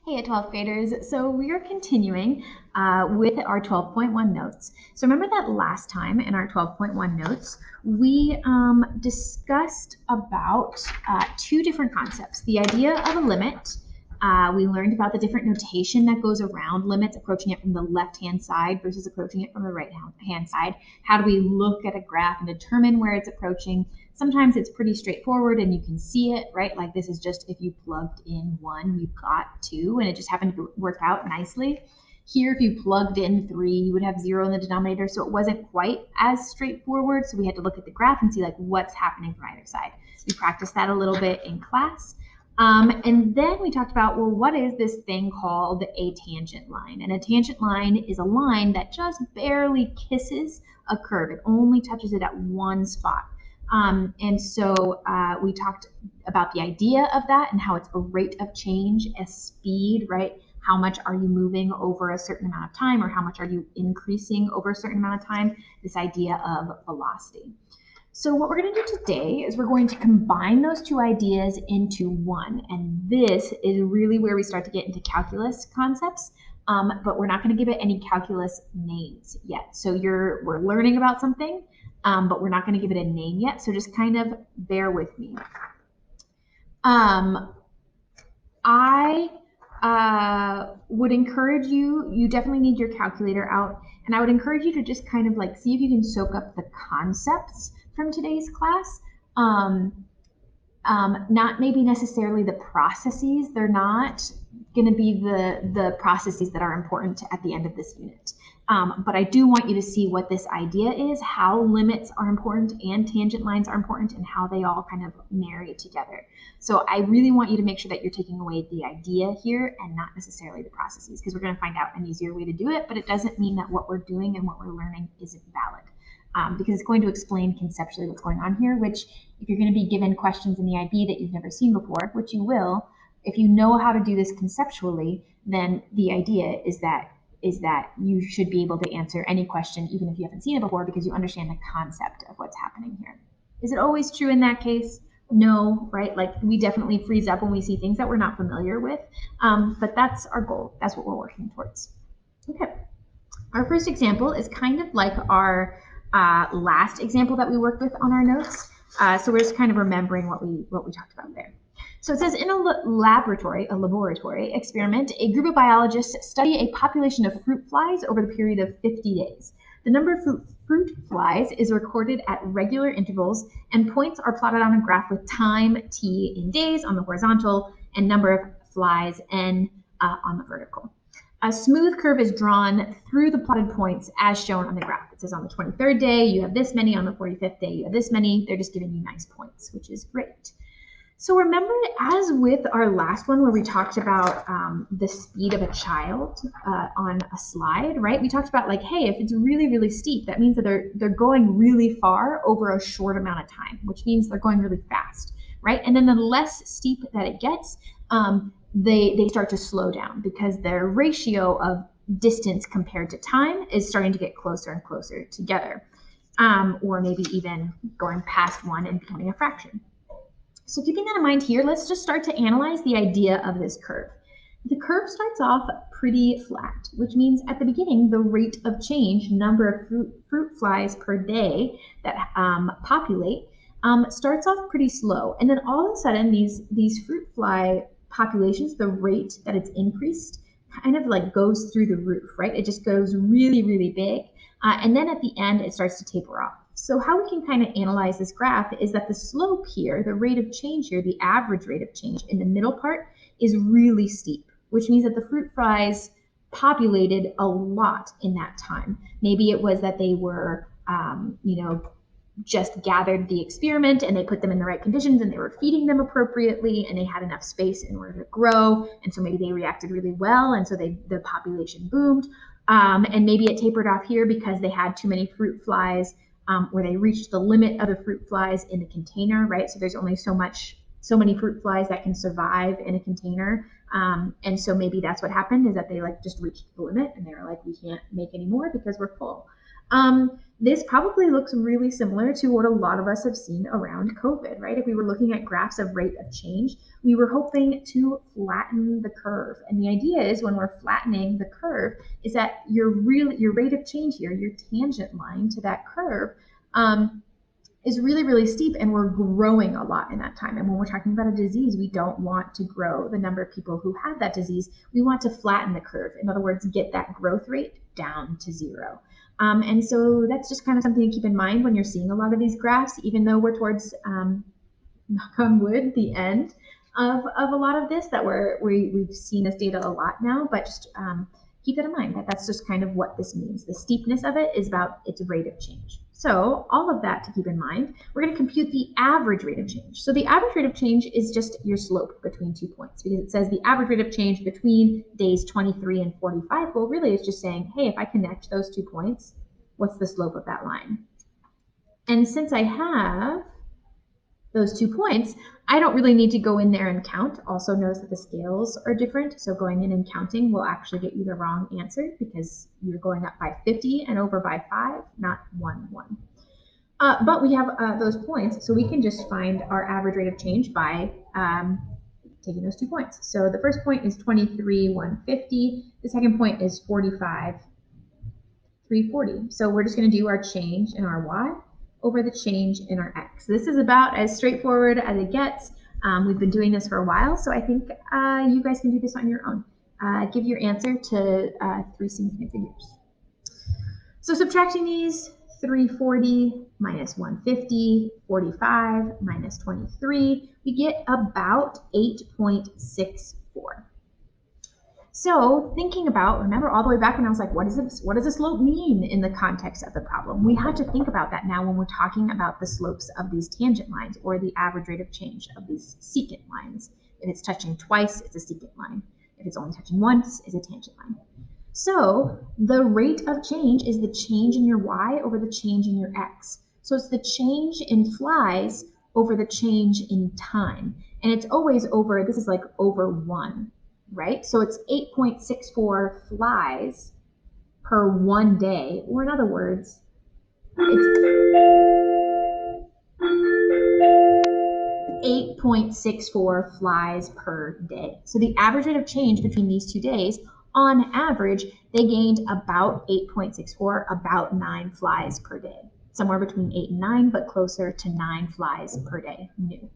Hey, 12th graders. So we are continuing with our 12.1 notes. So remember that last time in our 12.1 notes, we discussed about two different concepts. The idea of a limit. We learned about the different notation that goes around limits, approaching it from the left-hand side versus approaching it from the right-hand side. How do we look at a graph and determine where it's approaching? Sometimes it's pretty straightforward and you can see it, right? Like this is just if you plugged in 1, you got 2, and it just happened to work out nicely. Here, if you plugged in 3, you would have 0 in the denominator, so it wasn't quite as straightforward. So we had to look at the graph and see like what's happening from either side. We practiced that a little bit in class. And then we talked about, well, what is this thing called a tangent line? And a tangent line is a line that just barely kisses a curve. It only touches it at one spot. And so we talked about the idea of that and how it's a rate of change, a speed, right? How much are you moving over a certain amount of time, or how much are you increasing over a certain amount of time? This idea of velocity. So what we're going to do today is we're going to combine those two ideas into one. And this is really where we start to get into calculus concepts. But we're not going to give it any calculus names yet. So we're learning about something, but we're not going to give it a name yet. So just kind of bear with me. I would encourage you definitely need your calculator out. And I would encourage you to just kind of like see if you can soak up the concepts from today's class. Not maybe necessarily the processes. They're not going to be the processes that are important at the end of this unit. But I do want you to see what this idea is, how limits are important and tangent lines are important, and how they all kind of marry together. So I really want you to make sure that you're taking away the idea here and not necessarily the processes, because we're going to find out an easier way to do it, but it doesn't mean that what we're doing and what we're learning isn't valid. Because it's going to explain conceptually what's going on here, which if you're going to be given questions in the IB that you've never seen before, which you will, if you know how to do this conceptually, then the idea is that you should be able to answer any question, even if you haven't seen it before, because you understand the concept of what's happening here. Is it always true in that case? No, right? Like we definitely freeze up when we see things that we're not familiar with, but that's our goal. That's what we're working towards. Okay. Our first example is kind of like our last example that we worked with on our notes. So we're just kind of remembering what we talked about there. So it says, in a laboratory experiment, a group of biologists study a population of fruit flies over the period of 50 days. The number of fruit flies is recorded at regular intervals, and points are plotted on a graph with time t in days on the horizontal and number of flies n on the vertical. A smooth curve is drawn through the plotted points as shown on the graph. It says on the 23rd day, you have this many. On the 45th day, you have this many. They're just giving you nice points, which is great. So remember, as with our last one where we talked about the speed of a child on a slide, right? We talked about like, hey, if it's really, really steep, that means that they're going really far over a short amount of time, which means they're going really fast, right? And then the less steep that it gets, they start to slow down because their ratio of distance compared to time is starting to get closer and closer together, or maybe even going past 1 and becoming a fraction. So keeping that in mind here, let's just start to analyze the idea of this curve. The curve starts off pretty flat, which means at the beginning, the rate of change, number of fruit flies per day that populate, starts off pretty slow. And then all of a sudden, these fruit fly populations, the rate that it's increased kind of like goes through the roof, right? It just goes really, really big. And then at the end, it starts to taper off. So how we can kind of analyze this graph is that the slope here, the rate of change here, the average rate of change in the middle part is really steep, which means that the fruit flies populated a lot in that time. Maybe it was that they were, just gathered the experiment and they put them in the right conditions and they were feeding them appropriately and they had enough space in order to grow. And so maybe they reacted really well. And so the population boomed. And maybe it tapered off here because they had too many fruit flies, where they reached the limit of the fruit flies in the container, right? So there's only so many fruit flies that can survive in a container. And so maybe that's what happened, is that they like just reached the limit and they were like, we can't make any more because we're full. This probably looks really similar to what a lot of us have seen around COVID, right? If we were looking at graphs of rate of change, we were hoping to flatten the curve. And the idea is when we're flattening the curve is that your rate of change here, your tangent line to that curve, is really, really steep, and we're growing a lot in that time. And when we're talking about a disease, we don't want to grow the number of people who have that disease. We want to flatten the curve. In other words, get that growth rate down to zero. And so that's just kind of something to keep in mind when you're seeing a lot of these graphs, even though we're towards, knock on wood, the end of a lot of this, that we've seen this data a lot now, but just keep that in mind, that that's just kind of what this means. The steepness of it is about its rate of change. So all of that to keep in mind, we're going to compute the average rate of change. So the average rate of change is just your slope between 2 points, because it says the average rate of change between days 23 and 45. Well, really it's just saying, hey, if I connect those 2 points, what's the slope of that line? And since I have those 2 points, I don't really need to go in there and count. Also notice that the scales are different, so going in and counting will actually get you the wrong answer because you're going up by 50 and over by 5, not 1, 1. But we have those points, so we can just find our average rate of change by taking those 2 points. So the first point is 23, 150. The second point is 45, 340. So we're just going to do our change in our y over the change in our x. This is about as straightforward as it gets. We've been doing this for a while, so I think you guys can do this on your own. Give your answer to 3 significant figures. So subtracting these, 340 minus 150, 45 minus 23, we get about 8.64. So thinking about, remember all the way back when I was like, what does the slope mean in the context of the problem? We have to think about that now when we're talking about the slopes of these tangent lines or the average rate of change of these secant lines. If it's touching twice, it's a secant line. If it's only touching once, it's a tangent line. So the rate of change is the change in your y over the change in your x. So it's the change in flies over the change in time. And it's always over, this is like over 1. Right? So it's 8.64 flies per 1 day, or in other words, it's 8.64 flies per day. So the average rate of change between these 2 days, on average, they gained about 8.64, about 9 flies per day. Somewhere between 8 and 9, but closer to 9 flies per day new.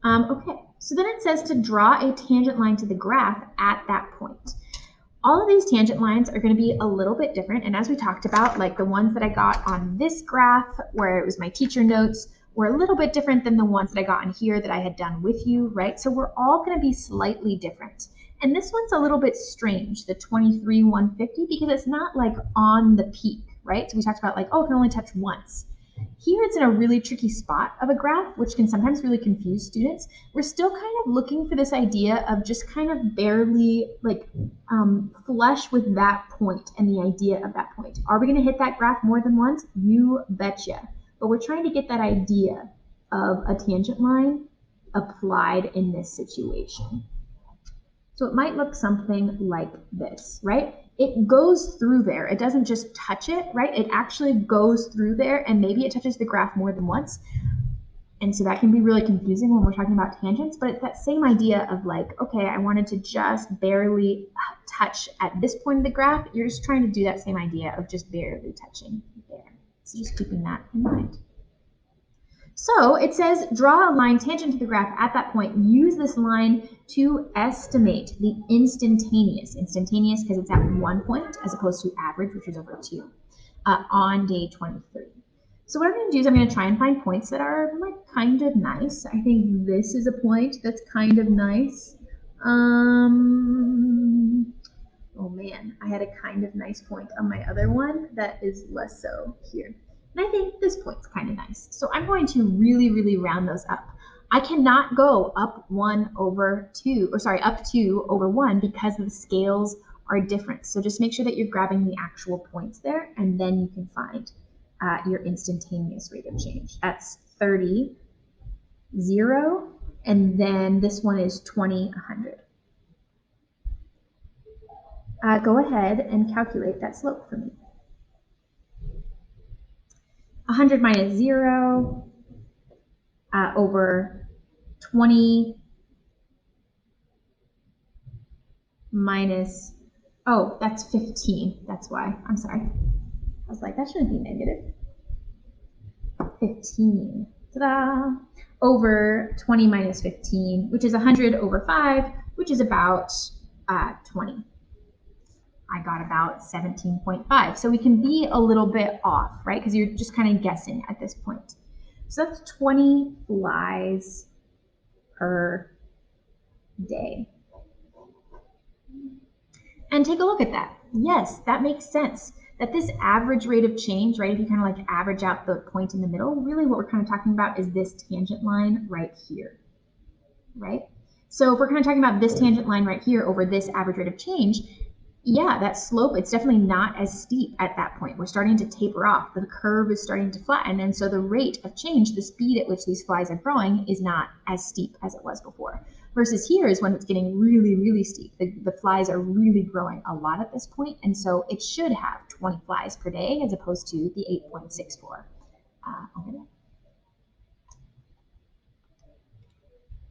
Okay, so then it says to draw a tangent line to the graph at that point. All of these tangent lines are going to be a little bit different, and as we talked about, like the ones that I got on this graph where it was my teacher notes were a little bit different than the ones that I got on here that I had done with you, right? So we're all going to be slightly different. And this one's a little bit strange, the 23, 150, because it's not like on the peak, right? So we talked about like, oh, it can only touch once. Here it's in a really tricky spot of a graph, which can sometimes really confuse students. We're still kind of looking for this idea of just kind of barely like flush with that point and the idea of that point. Are we going to hit that graph more than once? You betcha. But we're trying to get that idea of a tangent line applied in this situation. So it might look something like this, right? It goes through there. It doesn't just touch it, right? It actually goes through there, and maybe it touches the graph more than once. And so that can be really confusing when we're talking about tangents, but it's that same idea of like, okay, I wanted to just barely touch at this point of the graph. You're just trying to do that same idea of just barely touching there. So just keeping that in mind. So it says draw a line tangent to the graph at that point. Use this line to estimate the instantaneous because it's at 1 point as opposed to average, which is over 2, on day 23. So what I'm going to do is I'm going to try and find points that are like kind of nice. I think this is a point that's kind of nice. Oh man, I had a kind of nice point on my other one that is less so here. And I think this point's kind of nice. So I'm going to really, really round those up. I cannot go up 1 over 2, or sorry, up 2 over 1 because the scales are different. So just make sure that you're grabbing the actual points there, and then you can find your instantaneous rate of change. That's 30, 0, and then this one is 20, 100. Go ahead and calculate that slope for me. 100 minus 0 over 20 minus, oh, that's 15. That's why. I'm sorry. I was like, that shouldn't be negative. 15. Ta-da! Over 20 minus 15, which is 100 over 5, which is about 20. I got about 17.5. So we can be a little bit off, right? Because you're just kind of guessing at this point. So that's 20 flies per day. And take a look at that. Yes, that makes sense. That this average rate of change, right, if you kind of like average out the point in the middle, really what we're kind of talking about is this tangent line right here, right? So if we're kind of talking about this tangent line right here over this average rate of change, yeah, that slope, it's definitely not as steep at that point. We're starting to taper off. The curve is starting to flatten. And so the rate of change, the speed at which these flies are growing, is not as steep as it was before. Versus here is when it's getting really, really steep. The flies are really growing a lot at this point. And so it should have 20 flies per day as opposed to the 8.64 over there.